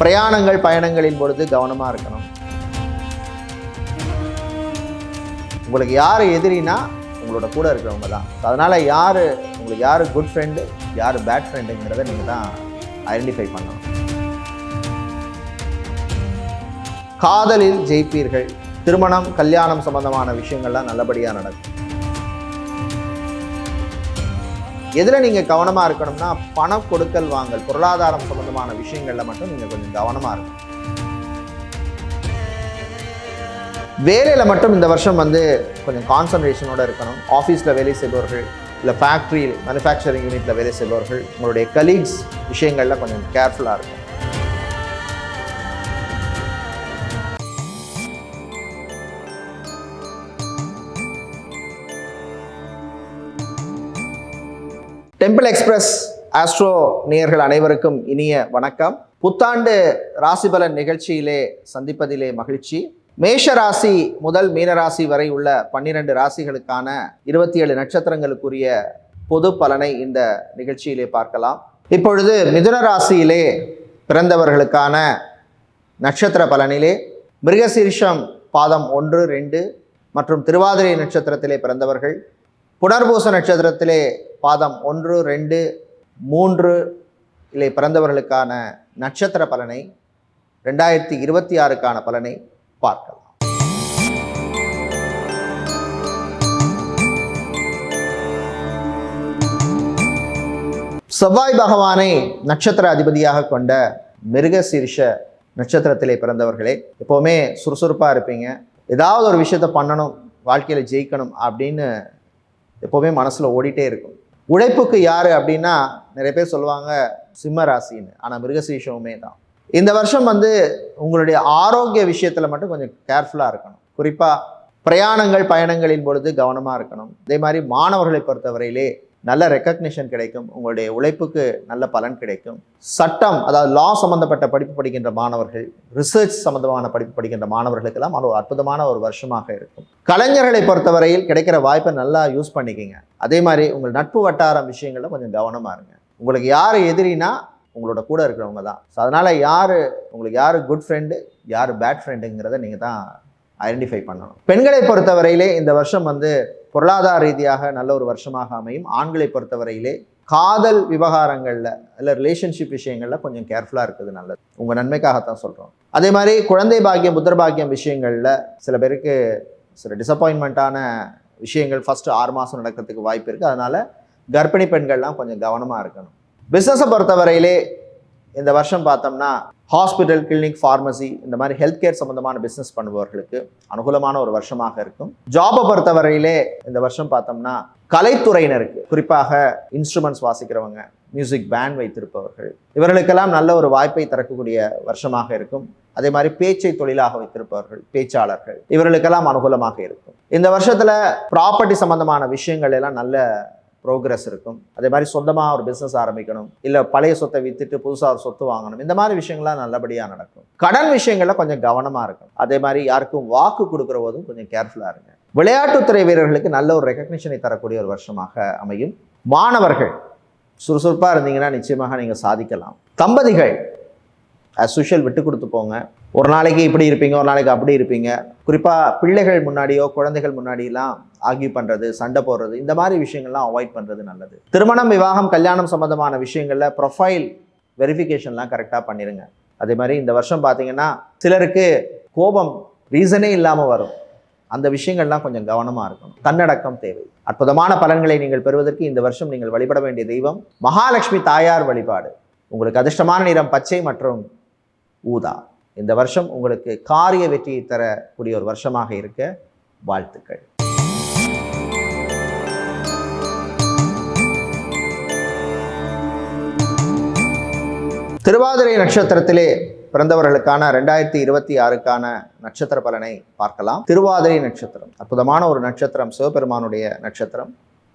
பிரயாணங்கள் பயணங்களின் பொழுது கவனமாக இருக்கணும். உங்களுக்கு யார் எதிரினா உங்களோட கூட இருக்கிறவங்க தான். அதனால் உங்களுக்கு யார் குட் ஃப்ரெண்டு, யார் பேட் ஃப்ரெண்டுங்கிறத நீங்கள் தான் ஐடென்டிஃபை பண்ணணும். காதலில் ஜெயிப்பீர்கள். திருமணம், கல்யாணம் சம்பந்தமான விஷயங்கள்லாம் நல்லபடியாக நடக்கும். எதில் நீங்கள் கவனமாக இருக்கணும்னா, பணம் கொடுக்கல் வாங்கல், பொருளாதாரம் சம்பந்தமான விஷயங்களில் மட்டும் நீங்கள் கொஞ்சம் கவனமாக இருக்கணும். வேலையில் மட்டும் இந்த வருஷம் கொஞ்சம் கான்சன்ட்ரேஷனோடு இருக்கணும். ஆஃபீஸில் வேலை செய்பவர்கள், இல்லை ஃபேக்ட்ரி மேனுஃபேக்சரிங் யூனிட்டில் வேலை செய்பவர்கள், உங்களுடைய கலீக்ஸ் விஷயங்களில் கொஞ்சம் கேர்ஃபுல்லாக இருக்கும். டெம்பிள் எக்ஸ்பிரஸ் ஆஸ்ட்ரோ நேயர்கள் அனைவருக்கும் இனிய வணக்கம். புத்தாண்டு ராசிபலன் நிகழ்ச்சியிலே சந்திப்பதிலே மகிழ்ச்சி. மேஷ ராசி முதல் மீனராசி வரை உள்ள 12 ராசிகளுக்கான 27 நட்சத்திரங்களுக்குரிய பொது பலனை இந்த நிகழ்ச்சியிலே பார்க்கலாம். இப்பொழுது மிதுன ராசியிலே பிறந்தவர்களுக்கான நட்சத்திர பலனிலே மிருகசீரிஷம் பாதம் 1, 2 மற்றும் திருவாதிரை நட்சத்திரத்திலே பிறந்தவர்கள், புனர்பூச நட்சத்திரத்திலே பாதம் 1, 2, 3 இலே பிறந்தவர்களுக்கான நட்சத்திர பலனை 2026க்கான பலனை பார்க்கலாம். செவ்வாய் பகவானை நட்சத்திர அதிபதியாக கொண்ட மிருகசீரிஷ நட்சத்திரத்திலே பிறந்தவர்களே எப்போவுமே சுறுசுறுப்பாக இருப்பீங்க. ஏதாவது ஒரு விஷயத்தை பண்ணணும், வாழ்க்கையில் ஜெயிக்கணும் அப்படின்னு எப்போவுமே மனசில் ஓடிட்டே இருக்கும். உழைப்புக்கு யார் அப்படின்னா நிறைய பேர் சொல்லுவாங்க சிம்ம ராசின்னு, ஆனால் மிருகசீரிஷமுமே தான். இந்த வருஷம் உங்களுடைய ஆரோக்கிய விஷயத்தில் மட்டும் கொஞ்சம் கேர்ஃபுல்லாக இருக்கணும். குறிப்பாக பிரயாணங்கள் பயணங்களின் பொழுது கவனமாக இருக்கணும். அதே மாதிரி மாணவர்களை பொறுத்தவரையிலே நல்ல ரெக்கக்னிஷன் கிடைக்கும், உங்களுடைய உழைப்புக்கு நல்ல பலன் கிடைக்கும். சட்டம், அதாவது லா சம்மந்தப்பட்ட படிப்பு படிக்கின்ற மாணவர்கள், ரிசர்ச் சம்மந்தமான படிப்பு படிக்கின்ற மாணவர்களுக்கெல்லாம் அது ஒரு அற்புதமான ஒரு வருஷமாக இருக்கும். கலைஞர்களை பொறுத்தவரையில் கிடைக்கிற வாய்ப்பை நல்லா யூஸ் பண்ணிக்கிங்க. அதே மாதிரி உங்கள் நட்பு வட்டாரம் விஷயங்களில் கொஞ்சம் கவனமாக இருங்க. உங்களுக்கு யார் எதிரினா உங்களோட கூட இருக்கிறவங்க தான். ஸோ அதனால் உங்களுக்கு யார் குட் ஃப்ரெண்டு, யார் பேட் ஃப்ரெண்டுங்கிறத நீங்கள் தான் ஐடென்டிஃபை பண்ணணும். பெண்களை பொறுத்தவரையிலே இந்த வருஷம் பொருளாதார ரீதியாக நல்ல ஒரு வருஷமாக அமையும். ஆண்களை பொறுத்தவரையிலே காதல் விவகாரங்களில் இல்லை ரிலேஷன்ஷிப் விஷயங்களில் கொஞ்சம் கேர்ஃபுல்லாக இருக்குது நல்லது. உங்கள் நன்மைக்காகத்தான் சொல்கிறோம். அதே மாதிரி குழந்தை பாக்கியம், புத்திர பாக்கியம் விஷயங்களில் சில பேருக்கு சில டிசப்பாயின்மெண்ட்டான விஷயங்கள் ஃபஸ்ட்டு 6 மாதம் நடக்கிறதுக்கு வாய்ப்பு இருக்குது. அதனால் கர்ப்பிணி பெண்கள்லாம் கொஞ்சம் கவனமாக இருக்கணும். பிஸ்னஸை பொறுத்தவரையிலே இந்த வருஷம் பார்த்தோம்னா ஹாஸ்பிட்டல், கிளினிக், ஃபார்மசி இந்த மாதிரி ஹெல்த் கேர் சம்மந்தமான பிஸ்னஸ் பண்ணுபவர்களுக்கு அனுகூலமான ஒரு வருஷமாக இருக்கும். ஜாபை பொறுத்தவரையிலே இந்த வருஷம் பார்த்தோம்னா கலைத்துறையினருக்கு, குறிப்பாக இன்ஸ்ட்ருமெண்ட்ஸ் வாசிக்கிறவங்க, மியூசிக் பேண்ட் வைத்திருப்பவர்கள், இவர்களுக்கெல்லாம் நல்ல ஒரு வாய்ப்பை தரக்கூடிய வருஷமாக இருக்கும். அதே மாதிரி பேச்சை தொழிலாக வைத்திருப்பவர்கள், பேச்சாளர்கள், இவர்களுக்கெல்லாம் அனுகூலமாக இருக்கும். இந்த வருஷத்தில் ப்ராப்பர்ட்டி சம்மந்தமான விஷயங்கள் எல்லாம் நல்ல ப்ரோக்ரஸ் இருக்கும். அதே மாதிரி சொந்தமாக ஒரு பிஸ்னஸ் ஆரம்பிக்கணும், இல்லை பழைய சொத்தை விற்றுட்டு புதுசாக ஒரு சொத்து வாங்கணும், இந்த மாதிரி விஷயங்கள்லாம் நல்லபடியாக நடக்கும். கடன் விஷயங்களில் கொஞ்சம் கவனமாக இருக்கும். அதே மாதிரி யாருக்கும் வாக்கு கொடுக்குற போதும் கொஞ்சம் கேர்ஃபுல்லாக இருங்க. விளையாட்டுத்துறை வீரர்களுக்கு நல்ல ஒரு ரெகக்னிஷனை தரக்கூடிய ஒரு வருஷமாக அமையும். மாணவர்கள் சுறுசுறுப்பாக இருந்தீங்கன்னா நிச்சயமாக நீங்கள் சாதிக்கலாம். தம்பதிகள் அஸ் யூஷுவல் விட்டு கொடுத்து போங்க. ஒரு நாளைக்கு இப்படி இருப்பீங்க, ஒரு நாளைக்கு அப்படி இருப்பீங்க. குறிப்பாக பிள்ளைகள் முன்னாடியோ குழந்தைகள் முன்னாடியெல்லாம் ஆர்கியூ பண்ணுறது, சண்டை போடுறது, இந்த மாதிரி விஷயங்கள்லாம் அவாய்ட் பண்ணுறது நல்லது. திருமணம், விவாகம், கல்யாணம் சம்மந்தமான விஷயங்களில் ப்ரொஃபைல் வெரிஃபிகேஷன்லாம் கரெக்டாக பண்ணிடுங்க. அதே மாதிரி இந்த வருஷம் பார்த்தீங்கன்னா சிலருக்கு கோபம் ரீசனே இல்லாமல் வரும். அந்த விஷயங்கள்லாம் கொஞ்சம் கவனமாக இருக்கணும். தன்னடக்கம் தேவை. அற்புதமான பலன்களை நீங்கள் பெறுவதற்கு இந்த வருஷம் நீங்கள் வழிபட வேண்டிய தெய்வம் மகாலட்சுமி தாயார் வழிபாடு. உங்களுக்கு அதிர்ஷ்டமான நிறம் பச்சை மற்றும் ஊதா. இந்த வருஷம் உங்களுக்கு காரிய வெற்றியை தரக்கூடிய ஒரு வருஷமாக இருக்க வாழ்த்துக்கள். திருவாதிரை நட்சத்திரத்திலே பிறந்தவர்களுக்கான 2026க்கான நட்சத்திர பலனை பார்க்கலாம். திருவாதிரை நட்சத்திரம் அற்புதமான ஒரு நட்சத்திரம். சிவபெருமானுடைய நட்சத்திரம்,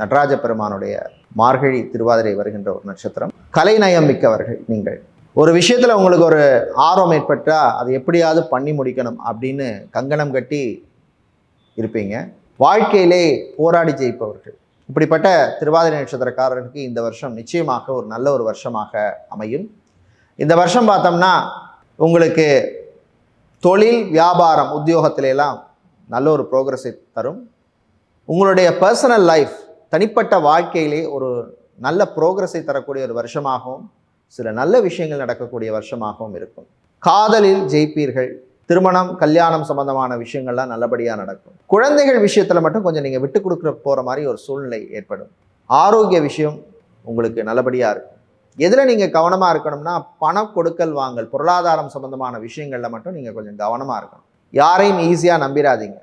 நடராஜ பெருமானுடைய மார்கழி திருவாதிரை வருகின்ற ஒரு நட்சத்திரம். கலைநயம் மிக்கவர்கள் நீங்கள். ஒரு விஷயத்தில் உங்களுக்கு ஒரு ஆர்வம் ஏற்பட்டால் அதை எப்படியாவது பண்ணி முடிக்கணும் அப்படின்னு கங்கணம் கட்டி இருப்பீங்க. வாழ்க்கையிலே போராடி ஜெயிப்பவர்கள். இப்படிப்பட்ட திருவாதிரை நட்சத்திரக்காரர்களுக்கு இந்த வருஷம் நிச்சயமாக ஒரு நல்ல ஒரு வருஷமாக அமையும். இந்த வருஷம் பார்த்தோம்னா உங்களுக்கு தொழில் வியாபாரம் உத்தியோகத்திலெல்லாம் நல்ல ஒரு ப்ரோக்ரஸை தரும். உங்களுடைய பர்சனல் லைஃப் தனிப்பட்ட வாழ்க்கையிலே ஒரு நல்ல ப்ரோக்ரஸை தரக்கூடிய ஒரு வருஷமாகவும் சில நல்ல விஷயங்கள் நடக்கக்கூடிய வருஷமாகவும் இருக்கும். காதலில் ஜெயிப்பீர்கள். திருமணம் கல்யாணம் சம்பந்தமான விஷயங்கள்லாம் நல்லபடியாக நடக்கும். குழந்தைகள் விஷயத்தில் மட்டும் கொஞ்சம் நீங்கள் விட்டு கொடுக்குற போகிற மாதிரி ஒரு சூழ்நிலை ஏற்படும். ஆரோக்கிய விஷயம் உங்களுக்கு நல்லபடியாக இருக்கும். எதில் நீங்கள் கவனமாக இருக்கணும்னா பணம் கொடுக்கல் வாங்கல் பொருளாதாரம் சம்பந்தமான விஷயங்களில் மட்டும் நீங்கள் கொஞ்சம் கவனமாக இருக்கணும். யாரையும் ஈஸியாக நம்பிடாதீங்க.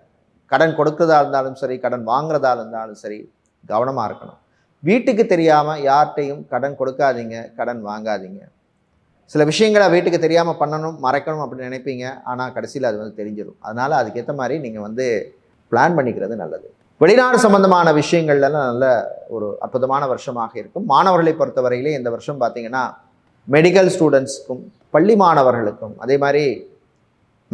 கடன் கொடுக்குறதா இருந்தாலும் சரி, கடன் வாங்குறதா இருந்தாலும் சரி, கவனமாக இருக்கணும். வீட்டுக்கு தெரியாமல் யார்கிட்டையும் கடன் கொடுக்காதீங்க, கடன் வாங்காதீங்க. சில விஷயங்களை வீட்டுக்கு தெரியாமல் பண்ணணும், மறைக்கணும் அப்படின்னு நினைப்பீங்க. ஆனால் கடைசியில் அது தெரிஞ்சிடும். அதனால் அதுக்கேற்ற மாதிரி நீங்கள் பிளான் பண்ணிக்கிறது நல்லது. வெளிநாடு சம்பந்தமான விஷயங்கள்லாம் நல்ல ஒரு அற்புதமான வருஷமாக இருக்கும். மாணவர்களை பொறுத்தவரையிலே இந்த வருஷம் பார்த்தீங்கன்னா மெடிக்கல் ஸ்டூடெண்ட்ஸுக்கும் பள்ளி மாணவர்களுக்கும் அதே மாதிரி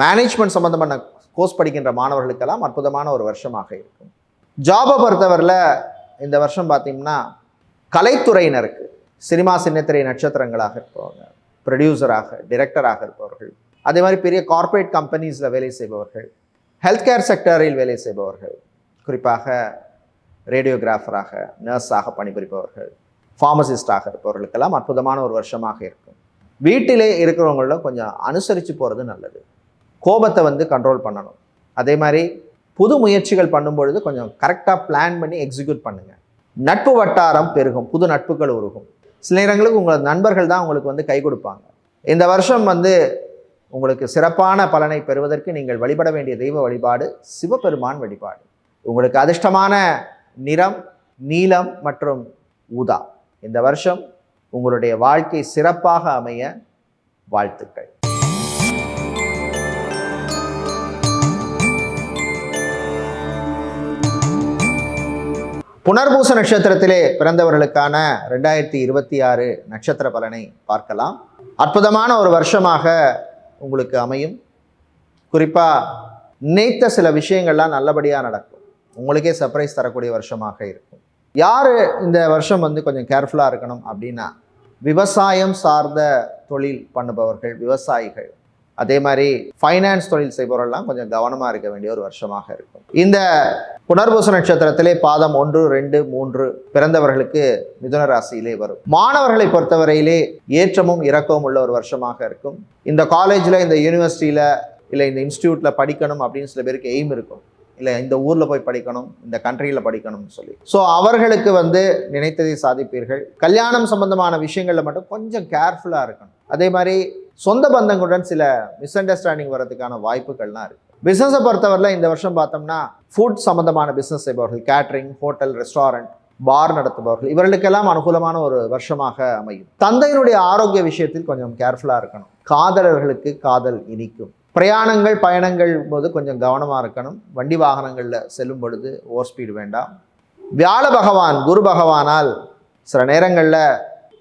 மேனேஜ்மெண்ட் சம்பந்தமான கோர்ஸ் படிக்கின்ற மாணவர்களுக்கெல்லாம் அற்புதமான ஒரு வருஷமாக இருக்கும். ஜாபை பொறுத்தவரையில் இந்த வருஷம் பார்த்தீங்கன்னா கலைத்துறையினருக்கு சினிமா சின்னத்திரை நட்சத்திரங்களாக இருப்பவங்க, ப்ரொடியூசராக டிரெக்டராக இருப்பவர்கள், அதே மாதிரி பெரிய கார்ப்பரேட் கம்பெனிஸில் வேலை செய்பவர்கள், ஹெல்த் கேர் செக்டரில் வேலை செய்பவர்கள், குறிப்பாக ரேடியோகிராஃபராக நர்ஸாக பணிபுரிப்பவர்கள், ஃபார்மசிஸ்டாக இருப்பவர்களுக்கெல்லாம் அற்புதமான ஒரு வருஷமாக இருக்கும். வீட்டிலே இருக்கிறவங்கள கொஞ்சம் அனுசரித்து போகிறது நல்லது. கோபத்தை கண்ட்ரோல் பண்ணணும். அதே மாதிரி புது முயற்சிகள் பண்ணும்பொழுது கொஞ்சம் கரெக்டாக பிளான் பண்ணி எக்ஸிக்யூட் பண்ணுங்கள். நட்பு வட்டாரம் பெருகும், புது நட்புகள் உருகும். சில நேரங்களுக்கு உங்களோட நண்பர்கள் தான் உங்களுக்கு கை கொடுப்பாங்க. இந்த வருஷம் உங்களுக்கு சிறப்பான பலனை பெறுவதற்கு நீங்கள் வழிபட வேண்டிய தெய்வ வழிபாடு சிவபெருமான் வழிபாடு. உங்களுக்கு அதிர்ஷ்டமான நிறம் நீலம் மற்றும் ஊதா. இந்த வருஷம் உங்களுடைய வாழ்க்கை சிறப்பாக அமைய வாழ்த்துக்கள். புனர்பூச நட்சத்திரத்திலே பிறந்தவர்களுக்கான 2026 நட்சத்திர பலனை பார்க்கலாம். அற்புதமான ஒரு வருஷமாக உங்களுக்கு அமையும். குறிப்பாக நினைத்த சில விஷயங்கள்லாம் நல்லபடியாக நடக்கும். உங்களுக்கே சர்ப்ரைஸ் தரக்கூடிய வருஷமாக இருக்கும். யார் இந்த வருஷம் கொஞ்சம் கேர்ஃபுல்லாக இருக்கணும் அப்படின்னா விவசாயம் சார்ந்த தொழில் பண்ணுபவர்கள், விவசாயிகள், அதே மாதிரி ஃபைனான்ஸ் தொழில் செய்பவர்கள்லாம் கொஞ்சம் கவனமாக இருக்க வேண்டிய ஒரு வருஷமாக இருக்கும். இந்த புனர்பூச நட்சத்திரத்திலே பாதம் 1, 2, 3 பிறந்தவர்களுக்கு மிதுன ராசியிலே வரும். மாணவர்களை பொறுத்தவரையிலே ஏற்றமும் இறக்கமும் உள்ள ஒரு வருஷமாக இருக்கும். இந்த காலேஜில், இந்த யூனிவர்சிட்டியில், இல்லை இந்த இன்ஸ்டியூட்டில் படிக்கணும் அப்படின்னு சில பேருக்கு எய்ம் இருக்கும். இல்லை இந்த ஊரில் போய் படிக்கணும், இந்த கண்ட்ரியில் படிக்கணும்னு சொல்லி. ஸோ அவர்களுக்கு நினைத்ததை சாதிப்பீர்கள். கல்யாணம் சம்பந்தமான விஷயங்களில் மட்டும் கொஞ்சம் கேர்ஃபுல்லாக இருக்கணும். அதே மாதிரி சொந்த பந்தங்களுடன் சில மிஸ் அண்டர்ஸ்டாண்டிங் வரதுக்கான வாய்ப்புகள்லாம் இருக்குது. பிஸ்னஸை பொறுத்தவரையில் இந்த வருஷம் பார்த்தோம்னா ஃபுட் சம்பந்தமான பிஸ்னஸ் செய்பவர்கள், கேட்ரிங், ஹோட்டல், ரெஸ்டாரண்ட், பார் நடத்துபவர்கள், இவர்களுக்கெல்லாம் அனுகூலமான ஒரு வருஷமாக அமையும். தந்தையினுடைய ஆரோக்கிய விஷயத்தில் கொஞ்சம் கேர்ஃபுல்லாக இருக்கணும். காதலர்களுக்கு காதல் இனிக்கும். பிரயாணங்கள் பயணங்கள் போது கொஞ்சம் கவனமாக இருக்கணும். வண்டி வாகனங்களில் செல்லும் பொழுது ஓவர் ஸ்பீடு வேண்டாம். வியாழ பகவான் குரு பகவானால் சில நேரங்களில்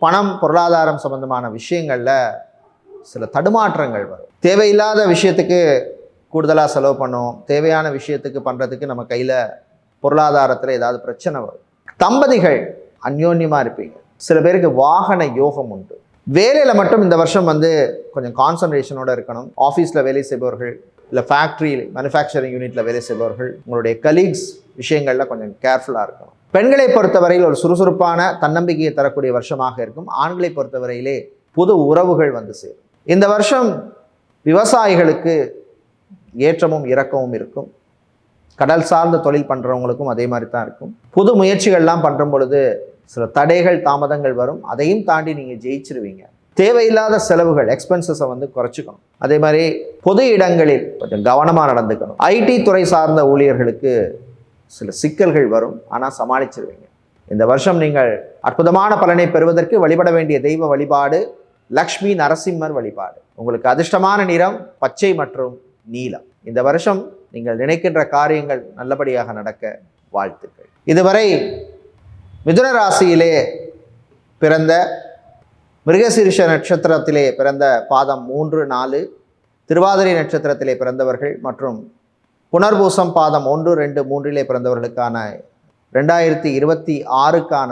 பணம் பொருளாதாரம் சம்பந்தமான விஷயங்களில் சில தடுமாற்றங்கள் வரும். தேவையில்லாத விஷயத்துக்கு கூடுதலாக செலவு பண்ணுவோம். தேவையான விஷயத்துக்கு பண்ணுறதுக்கு நம்ம கையில் பொருளாதாரத்தில் ஏதாவது பிரச்சனை வரும். தம்பதிகள் அந்யோன்யமாக இருப்பீங்க. சில பேருக்கு வாகன யோகம் உண்டு. வேலையில் மட்டும் இந்த வருஷம் கொஞ்சம் கான்சன்ட்ரேஷனோடு இருக்கணும். ஆஃபீஸில் வேலை செய்பவர்கள், இல்லை ஃபேக்ட்ரி மேனுஃபேக்சரிங் யூனிட்டில் வேலை செய்பவர்கள், உங்களுடைய கலீக்ஸ் விஷயங்களில் கொஞ்சம் கேர்ஃபுல்லாக இருக்கணும். பெண்களை பொறுத்தவரையில் ஒரு சுறுசுறுப்பான தன்னம்பிக்கையை தரக்கூடிய வருஷமாக இருக்கும். ஆண்களை பொறுத்தவரையிலே புது உறவுகள் சேரும். இந்த வருஷம் விவசாயிகளுக்கு ஏற்றமும் இறக்கமும் இருக்கும். கடல் சார்ந்த தொழில் பண்ணுறவங்களுக்கும் அதே மாதிரி தான் இருக்கும். புது முயற்சிகள்லாம் பண்ணும் பொழுது சில தடைகள் தாமதங்கள் வரும். அதையும் தாண்டி நீங்கள் ஜெயிச்சிருவீங்க. தேவையில்லாத செலவுகள் எக்ஸ்பென்சஸை குறைச்சிக்கணும். அதே மாதிரி பொது இடங்களில் கொஞ்சம் கவனமாக நடந்துக்கணும். ஐடி துறை சார்ந்த ஊழியர்களுக்கு சில சிக்கல்கள் வரும், ஆனால் சமாளிச்சிருவீங்க. இந்த வருஷம் நீங்கள் அற்புதமான பலனை பெறுவதற்கு வழிபட வேண்டிய தெய்வ வழிபாடு லக்ஷ்மி நரசிம்மர் வழிபாடு. உங்களுக்கு அதிர்ஷ்டமான நிறம் பச்சை மற்றும் நீலம். இந்த வருஷம் நீங்கள் நினைக்கின்ற காரியங்கள் நல்லபடியாக நடக்க வாழ்த்துக்கள். இதுவரை மிதுன ராசியிலே பிறந்த மிருகசீரிஷ நட்சத்திரத்திலே பிறந்த பாதம் 3, 4, திருவாதிரை நட்சத்திரத்திலே பிறந்தவர்கள் மற்றும் புனர்பூசம் பாதம் 1, 2, 3 பிறந்தவர்களுக்கான 2026க்கான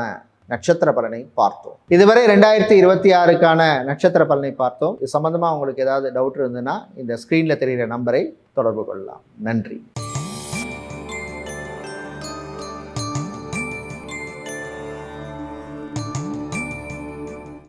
நட்சத்திர பலனை பார்த்தோம். இதுவரை 2026க்கான நட்சத்திர பலனை பார்த்தோம். இது சம்பந்தமா உங்களுக்கு ஏதாவது டவுட் இருந்ததுன்னா இந்த ஸ்கிரீன்ல தெரிகிற நம்பரை தொடர்பு கொள்ளலாம். நன்றி.